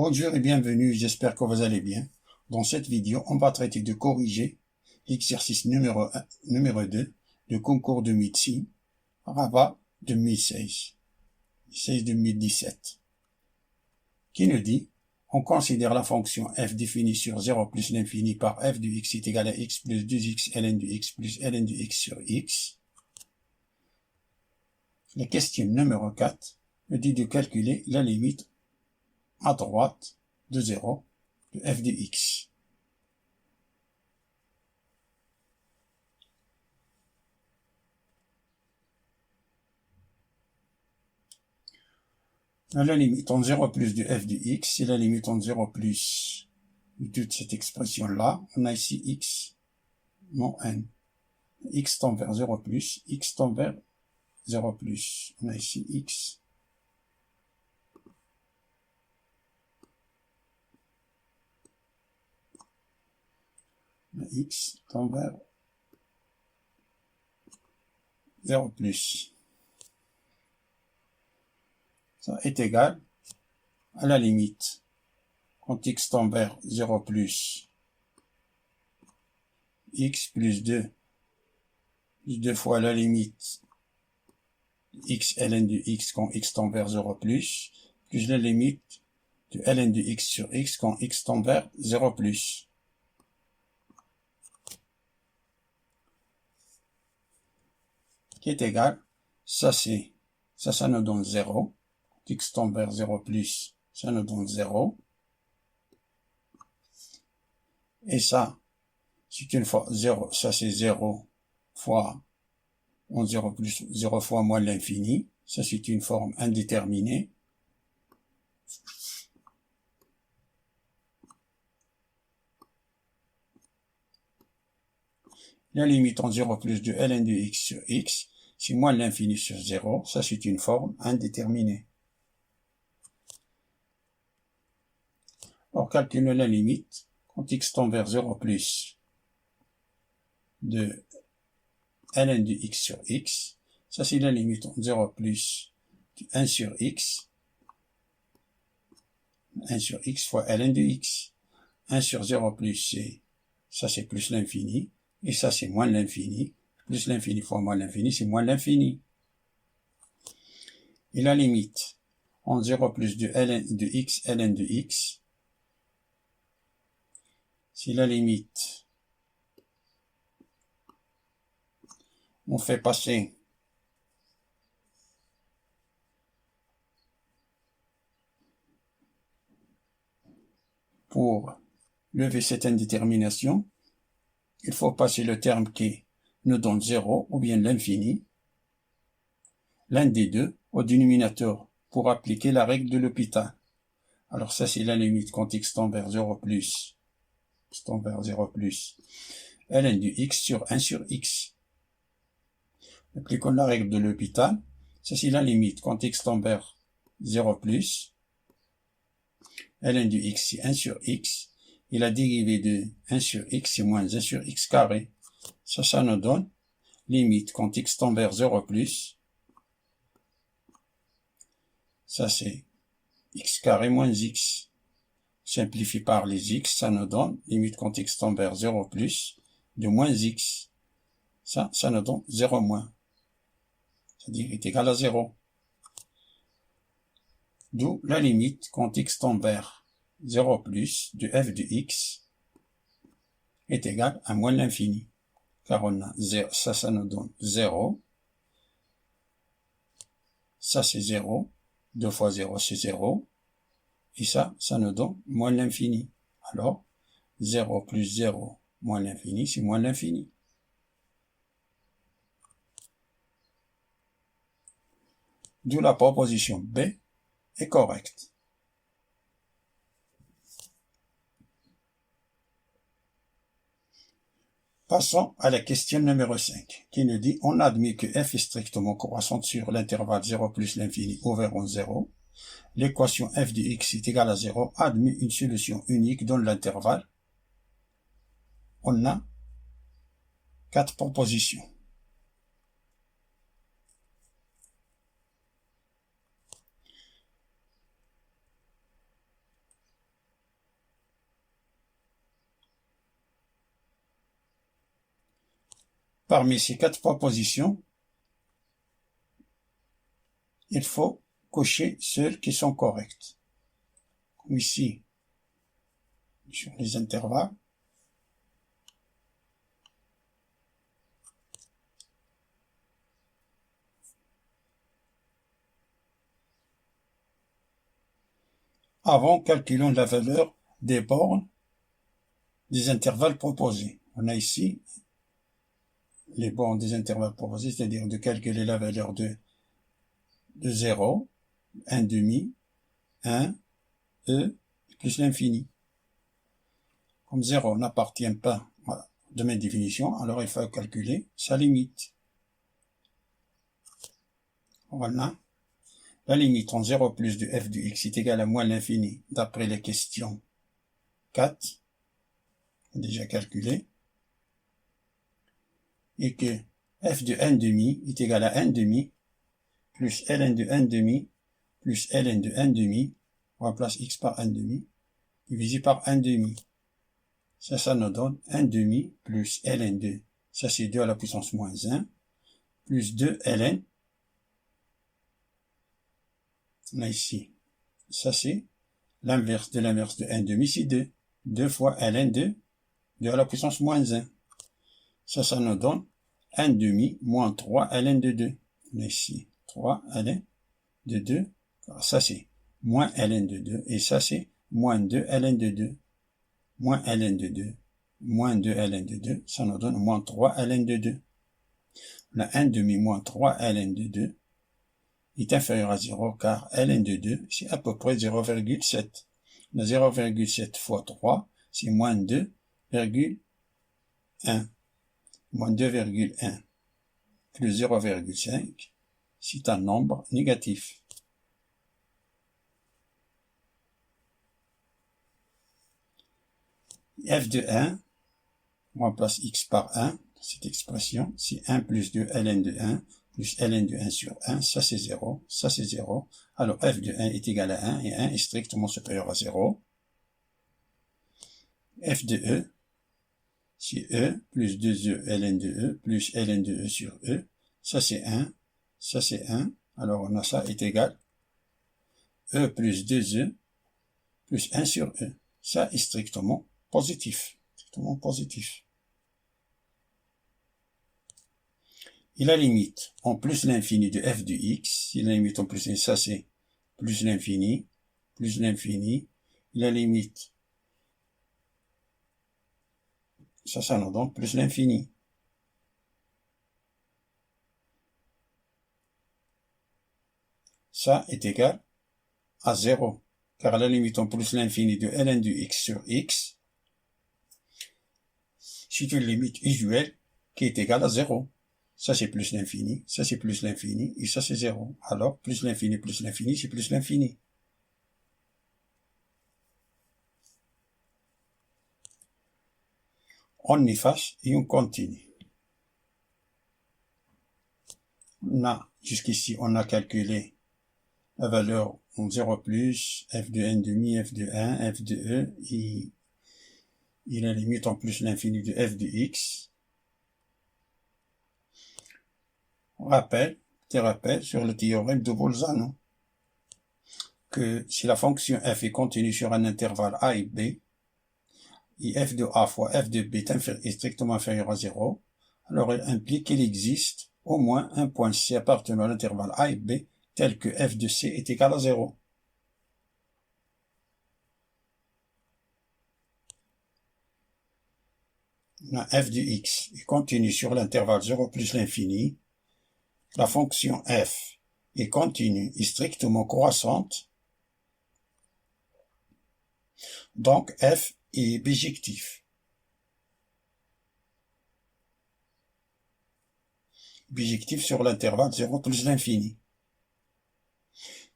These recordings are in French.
Bonjour et bienvenue, j'espère que vous allez bien. Dans cette vidéo, on va traiter de corriger l'exercice numéro 2 du concours de médecine, Rabat 2016-2017, qui nous dit, on considère la fonction f définie sur 0 plus l'infini par f de x est égal à x plus 2x ln de x plus ln de x sur x. La question numéro 4 nous dit de calculer la limite à droite de 0 de f de x. La limite en 0 plus de f de x, c'est la limite en 0 plus de toute cette expression-là. On a ici x moins n. X tend vers 0 plus, x tend vers 0 plus. On a ici x. X tend vers 0 plus. Ça est égal à la limite. Quand x tend vers 0 plus, x plus 2 fois la limite x ln de x quand x tend vers 0 plus la limite de ln de x sur x quand x tend vers 0 plus. Qui est égal, ça nous donne 0. Quand x tend vers 0 plus, ça nous donne 0. Et ça, c'est une fois 0, ça c'est 0 fois, en 0 plus, 0 fois moins l'infini. Ça c'est une forme indéterminée. La limite en 0 plus de ln de x sur x, c'est moins l'infini sur 0. Ça c'est une forme indéterminée. Alors calculons la limite quand x tend vers 0 plus de ln de x sur x. Ça c'est la limite en 0 plus de 1 sur x. 1 sur x fois ln de x. 1 sur 0 plus, ça c'est plus l'infini. Et ça c'est moins l'infini. Plus l'infini fois moins l'infini, c'est moins l'infini. Et la limite en 0 plus de ln de x, ln de x, c'est la limite. On fait passer pour lever cette indétermination, il faut passer le terme qui nous donne 0 ou bien l'infini, l'un des deux, au dénominateur pour appliquer la règle de l'hôpital. Alors ça c'est la limite quand x tend vers 0 plus, x tend vers 0 plus, ln de x sur 1 sur x. Appliquons la règle de l'hôpital. Ça c'est la limite quand x tend vers 0 plus, ln de x c'est 1 sur x, et la dérivée de 1 sur x c'est moins 1 sur x carré. Ça nous donne limite quand x tend vers 0 plus, ça c'est x carré moins x. Simplifie par les x, ça nous donne limite quand x tend vers 0 plus de moins x. Ça nous donne 0 moins. C'est-à-dire est égal à 0. D'où la limite quand x tend vers 0 plus de f de x est égal à moins l'infini. Car on a 0, ça nous donne 0. Ça c'est 0. 2 fois 0 c'est 0. Et ça nous donne moins l'infini. Alors, 0 plus 0 moins l'infini, c'est moins l'infini. D'où la proposition B est correcte. Passons à la question numéro 5, qui nous dit, on admet que f est strictement croissante sur l'intervalle 0 plus l'infini ouvert en 0. L'équation f de x est égale à 0 admet une solution unique dans l'intervalle. On a 4 propositions. Parmi ces 4 propositions, il faut cocher celles qui sont correctes. Comme ici, sur les intervalles. Avant, calculons la valeur des bornes des intervalles proposés. On a ici les bornes des intervalles proposés, c'est-à-dire de calculer la valeur de 0, 1 demi, 1, e, plus l'infini. Comme 0 n'appartient pas de mes définitions, alors il faut calculer sa limite. Voilà. La limite en 0 plus de f de x est égale à moins l'infini, d'après les questions 4, déjà calculé, et que f de 1 demi est égal à 1 demi, plus ln de 1 demi, plus ln de 1 demi, on remplace x par 1 demi, divisé par 1 demi. Ça nous donne 1 demi plus ln de, ça c'est 2 à la puissance moins 1, plus 2 ln, on a ici, ça c'est l'inverse de 1 demi, c'est 2. 2 fois ln de 2 à la puissance moins 1. Ça nous donne 1 demi moins 3 ln de 2. On a ici 3 ln de 2. Ça c'est moins ln de 2. Et ça c'est moins 2 ln de 2. Moins ln de 2. Moins 2 ln de 2. Ça nous donne moins 3 ln de 2. On a 1 demi moins 3 ln de 2 est inférieur à 0 car ln de 2 c'est à peu près 0,7. On a 0,7 fois 3 c'est moins 2,1. Moins 2,1 plus 0,5, c'est un nombre négatif. F de 1, on remplace x par 1, cette expression, c'est 1 plus 2 ln de 1, plus ln de 1 sur 1, ça c'est 0, ça c'est 0. Alors f de 1 est égal à 1, et 1 est strictement supérieur à 0. F de e, c'est e, plus 2e ln de e, plus ln de e sur e, ça c'est 1, ça c'est 1, alors on a ça est égal e plus 2e, plus 1 sur e, ça est strictement positif, Et la limite en plus l'infini de f de x, et la limite en plus, ça c'est plus l'infini, et la limite, ça nous donne plus l'infini. Ça est égal à 0, car la limite en plus l'infini de ln de x sur x, c'est une limite usuelle qui est égale à 0. Ça c'est plus l'infini, ça c'est plus l'infini, et ça c'est 0. Alors, plus l'infini, c'est plus l'infini. On efface et on continue. Jusqu'ici, on a calculé la valeur en 0 plus, f de n demi, f de 1, f de e, et la limite en plus l'infini de f de x. Petit rappel sur le théorème de Bolzano, que si la fonction f est continue sur un intervalle a et b, et f de a fois f de b est strictement inférieur à 0, alors elle implique qu'il existe au moins un point c appartenant à l'intervalle a et b tel que f de c est égal à 0. On a f de x est continue sur l'intervalle 0 plus l'infini. La fonction f est continue et strictement croissante. Donc f est bijectif. Bijectif sur l'intervalle 0 plus l'infini.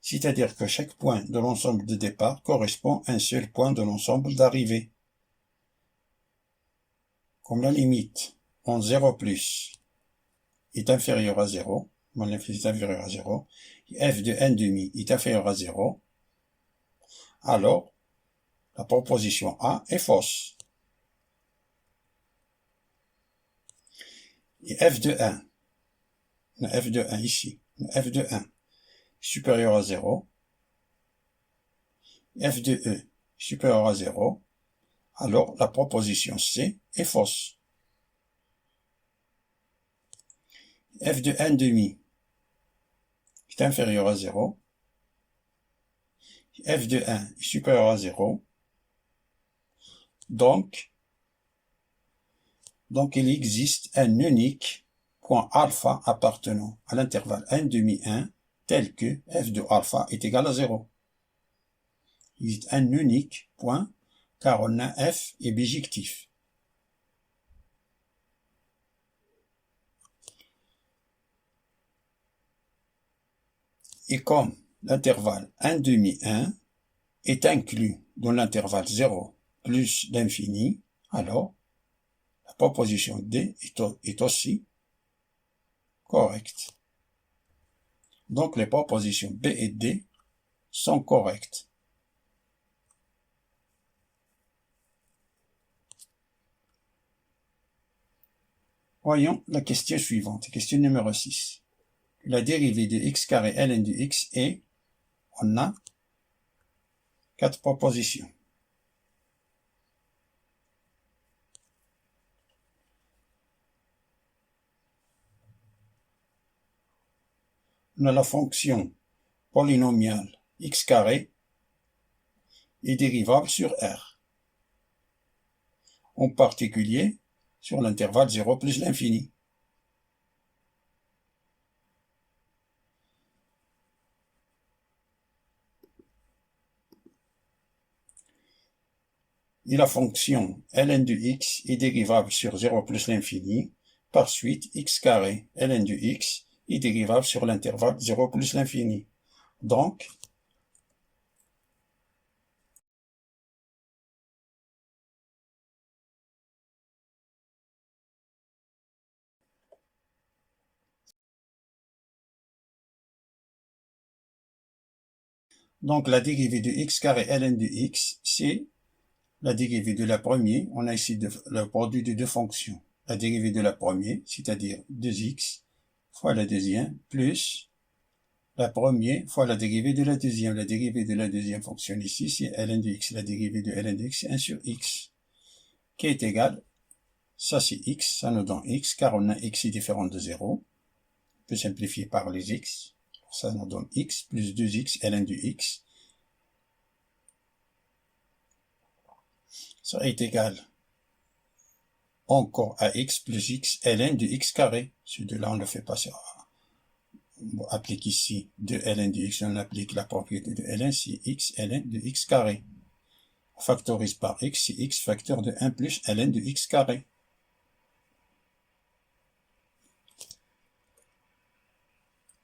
C'est-à-dire que chaque point de l'ensemble de départ correspond à un seul point de l'ensemble d'arrivée. Comme la limite en 0 plus est inférieure à 0, mon l'infini est inférieur à 0, et f de 1 demi est inférieur à 0, alors la proposition A est fausse. et f de 1, le f de 1 ici, le f de 1 supérieur à 0, f de e supérieur à 0, alors la proposition C est fausse. F de 1 demi est inférieur à 0, f de 1 est supérieur à 0, donc il existe un unique point alpha appartenant à l'intervalle 1 demi 1 tel que f de alpha est égal à 0. Il existe un unique point car on a f est bijectif. Et comme l'intervalle 1 demi 1 est inclus dans l'intervalle 0 plus l'infini, alors la proposition D est aussi correcte. Donc les propositions B et D sont correctes. Voyons la question suivante, question numéro 6. La dérivée de x carré ln de x est, on a 4 propositions. On a la fonction polynomiale x carré est dérivable sur R. En particulier, sur l'intervalle 0 plus l'infini. Et la fonction ln de x est dérivable sur 0 plus l'infini. Par suite, x carré ln de x est dérivable sur l'intervalle 0 plus l'infini. Donc, la dérivée de x carré ln de x, c'est la dérivée de la première. On a ici le produit de deux fonctions. La dérivée de la première, c'est-à-dire 2x fois la deuxième, plus la première fois la dérivée de la deuxième. La dérivée de la deuxième fonction ici, c'est ln de x. La dérivée de ln de x, c'est 1 sur x, qui est égal, ça c'est x, ça nous donne x, car on a x est différent de 0. On peut simplifier par les x. Ça nous donne x plus 2x ln de x. Ça est égal encore à x plus x ln de x carré. Ce de là, on le fait passer. On applique ici de ln de x, on applique la propriété de ln, c'est x ln de x carré. On factorise par x, c'est x facteur de 1 plus ln de x carré.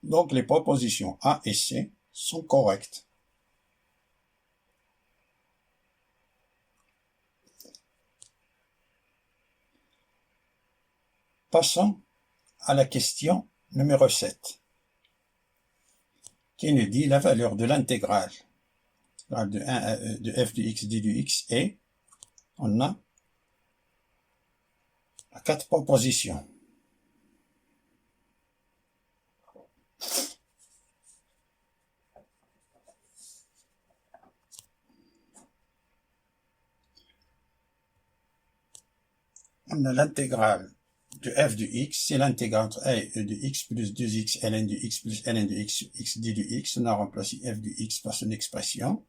Donc les propositions A et C sont correctes. Passons à la question numéro 7, qui nous dit la valeur de l'intégrale de 1 à e de f de x d de x est, on a 4 propositions. On a l'intégrale de f de x, c'est l'intégrale entre a et e de x plus 2x ln de x plus ln de x sur x d de x. On a remplacé f de x par son expression,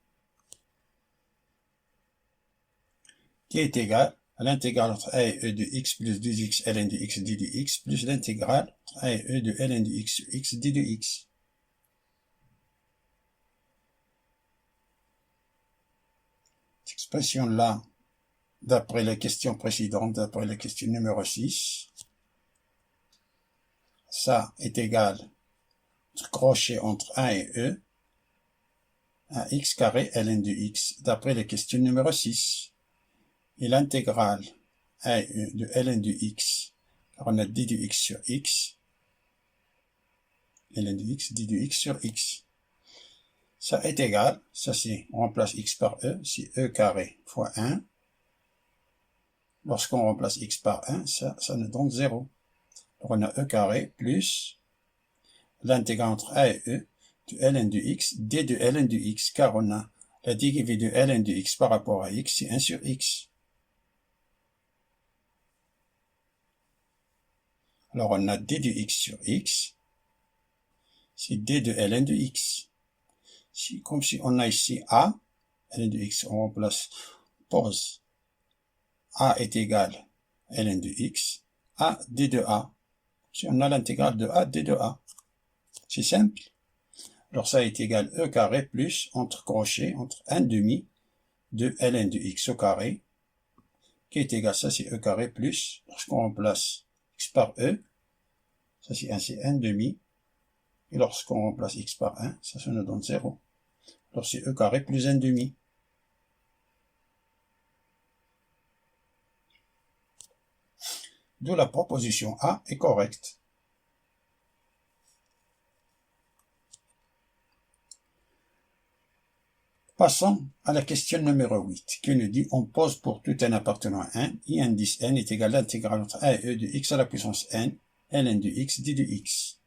qui est égale à l'intégrale entre a et e de x plus 2x ln de x d de x plus l'intégrale entre a et e de ln de x sur x d de x. Cette expression-là, d'après la question précédente, d'après la question numéro 6, ça est égal crochet entre 1 et e à x carré ln de x, d'après la question numéro 6. Et l'intégrale a et e de ln de x, car on a d de x sur x, ln de x, d de x sur x. Ça est égal, ça c'est, on remplace x par e, c'est e carré fois 1. Lorsqu'on remplace x par 1, ça nous donne 0. on a e carré plus l'intégrale entre a et e de ln de x, d de ln de x, car on a la dérivée de ln de x par rapport à x, c'est 1 sur x. Alors on a d de x sur x, c'est d de ln de x. Comme si on a ici a, ln de x, on remplace, pose, a est égal à ln de x, a d de a. Si on a l'intégrale de a, d de a. C'est simple. Alors ça est égal e carré plus, entre crochets, entre 1 demi de ln de x au carré, qui est égal, ça c'est e carré plus, lorsqu'on remplace x par e, ça c'est 1 demi, et lorsqu'on remplace x par 1, ça nous donne 0. Alors c'est e carré plus 1 demi. D'où la proposition A est correcte. Passons à la question numéro 8, qui nous dit, on pose pour tout n appartenant à 1, i indice n est égal à l'intégrale entre a et e de x à la puissance n, ln de x, d de x.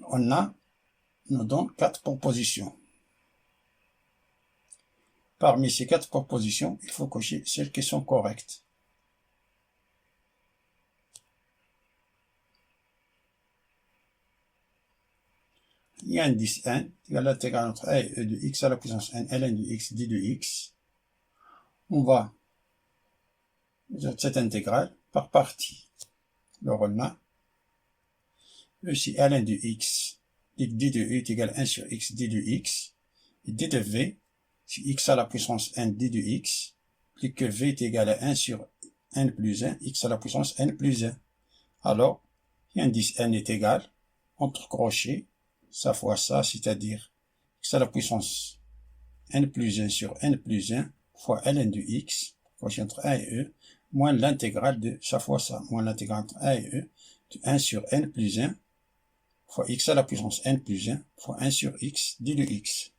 On a, nous donne 4 propositions. Parmi ces 4 propositions, il faut cocher celles qui sont correctes. I indice n égale l'intégrale entre a et e de x à la puissance n, ln de x, d de x. On va résoudre cette intégrale par partie. Alors on a e si ln de x, d de e est égal à 1 sur x, d de x, et d de v, si x à la puissance n, d de x, plus que v est égal à 1 sur n plus 1, x à la puissance n plus 1. Alors, I indice n est égal, entre crochets, ça fois ça, c'est-à-dire x à la puissance n plus 1 sur n plus 1 fois ln de x, crochet entre 1 et e, moins l'intégrale de ça fois ça, moins l'intégrale entre 1 et e, de 1 sur n plus 1 fois x à la puissance n plus 1 fois 1 sur x, d de x,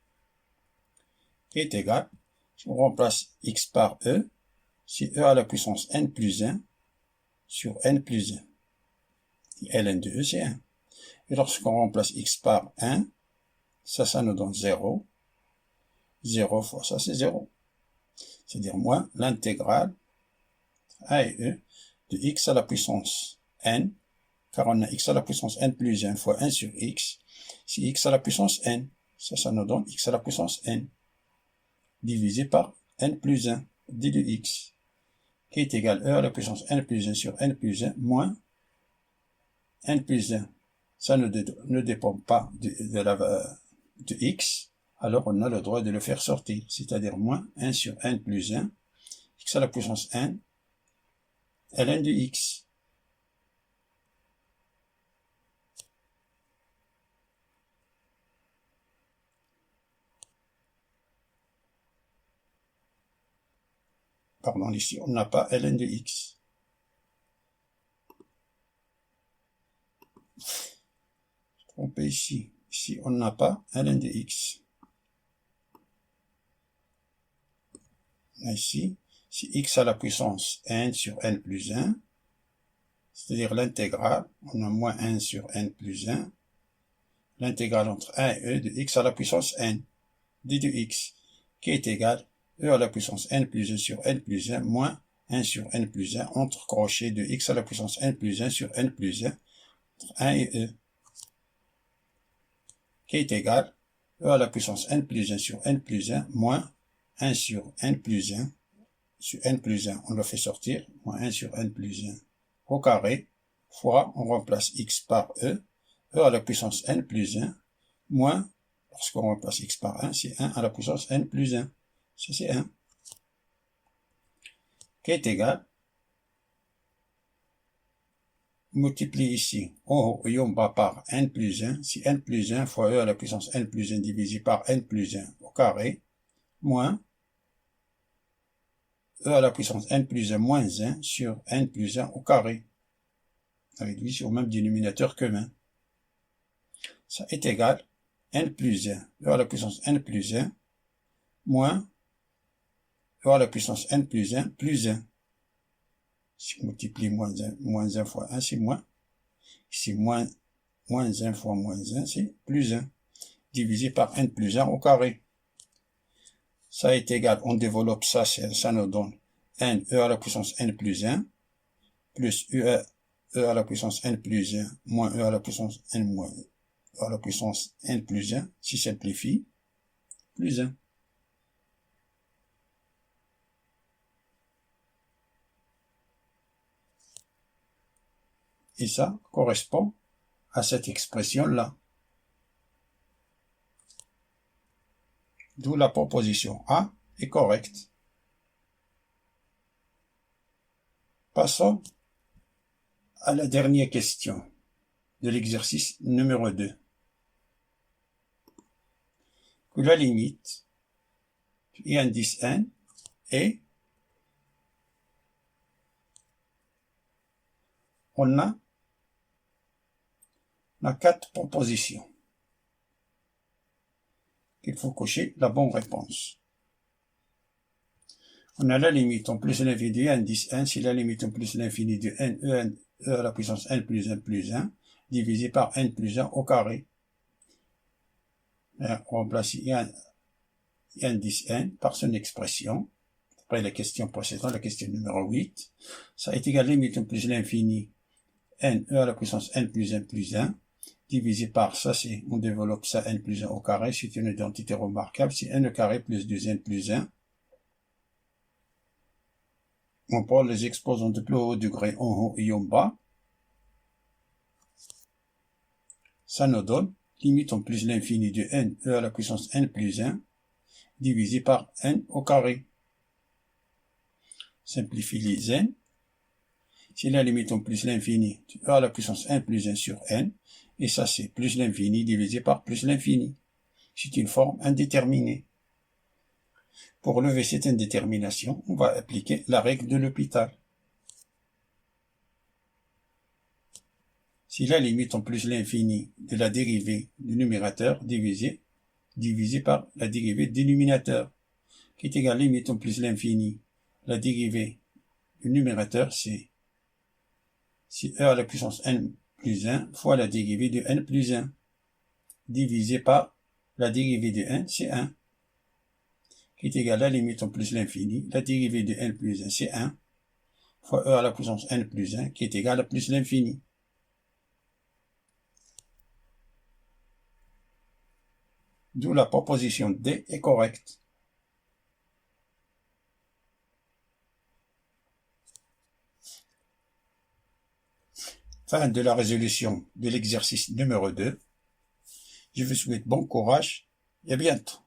qui est égal, si on remplace x par e, c'est e à la puissance n plus 1 sur n plus 1. Et ln de e, c'est 1. Et lorsqu'on remplace x par 1, ça nous donne 0. 0 fois ça, c'est 0. C'est-à-dire moins l'intégrale a et e de x à la puissance n, car on a x à la puissance n plus 1 fois 1 sur x, c'est x à la puissance n. Ça nous donne x à la puissance n, divisé par n plus 1, d de x, qui est égal à e à la puissance n plus 1 sur n plus 1, moins n plus 1. Ça ne dépend pas de x, alors on a le droit de le faire sortir, c'est-à-dire moins 1 sur n plus 1, x à la puissance n, ln de x. Pardon, ici on n'a pas ln de x. Trompé ici. Ici on n'a pas ln de x. Ici, c'est x à la puissance n sur n plus 1, c'est-à-dire l'intégrale, on a moins 1 sur n plus 1, l'intégrale entre 1 et e de x à la puissance n, d de x, qui est égal e à la puissance n plus 1 sur n plus 1, moins 1 sur n plus 1, entre crochets de x à la puissance n plus 1 sur n plus 1, entre 1 et e, qui est égal e à la puissance n plus 1 sur n plus 1, moins 1 sur n plus 1, sur n plus 1, on le fait sortir, moins 1 sur n plus 1 au carré, fois, on remplace x par e à la puissance n plus 1, moins, lorsqu'on remplace x par 1, c'est 1 à la puissance n plus 1. Ça, c'est 1. Qui est égal, multiplie ici, en haut et en bas par n plus 1, c'est n plus 1 fois e à la puissance n plus 1 divisé par n plus 1 au carré, moins e à la puissance n plus 1 moins 1 sur n plus 1 au carré, réduit sur le même dénominateur commun. Ça est égal n plus 1, e à la puissance n plus 1, moins e à la puissance n plus 1 plus 1. Si on multiplie moins 1 fois 1, c'est moins. Ici, moins 1 fois moins 1, c'est plus 1. Divisé par n plus 1 au carré. Ça est égal, on développe ça, ça nous donne n e à la puissance n plus 1, plus e à la puissance n plus 1, moins e à la puissance n moins e à la puissance n plus 1, si simplifie, plus 1. Et ça correspond à cette expression-là. D'où la proposition A est correcte. Passons à la dernière question de l'exercice numéro 2. Que la limite du indice n est, on a 4 propositions. Il faut cocher la bonne réponse. On a la limite en plus l'infini du indice n, c'est la limite en plus l'infini de n, e à la puissance n plus 1 plus 1, divisé par n plus 1 au carré. On remplace indice n par son expression. Après la question précédente, la question numéro 8, ça est égal à la limite en plus l'infini n, e à la puissance n plus 1 plus 1, divisé par ça, c'est, on développe ça, n plus 1 au carré, c'est une identité remarquable, c'est n au carré plus 2n plus 1. On prend les exposants de plus haut degré en haut et en bas. Ça nous donne limite en plus l'infini de n, e à la puissance n plus 1, divisé par n au carré. Simplifie les n. C'est la limite en plus l'infini de e à la puissance n plus 1 sur n. Et ça, c'est plus l'infini divisé par plus l'infini. C'est une forme indéterminée. Pour lever cette indétermination, on va appliquer la règle de l'hôpital. Si la limite en plus l'infini de la dérivée du numérateur divisé par la dérivée du dénominateur, qui est égale à la limite en plus l'infini, la dérivée du numérateur, c'est e à la puissance n plus 1 fois la dérivée de n plus 1, divisé par la dérivée de n, c'est 1, qui est égal à la limite en plus l'infini, la dérivée de n plus 1, c'est 1, fois e à la puissance n plus 1, qui est égal à plus l'infini. D'où la proposition D est correcte. Fin de la résolution de l'exercice numéro 2. Je vous souhaite bon courage et à bientôt.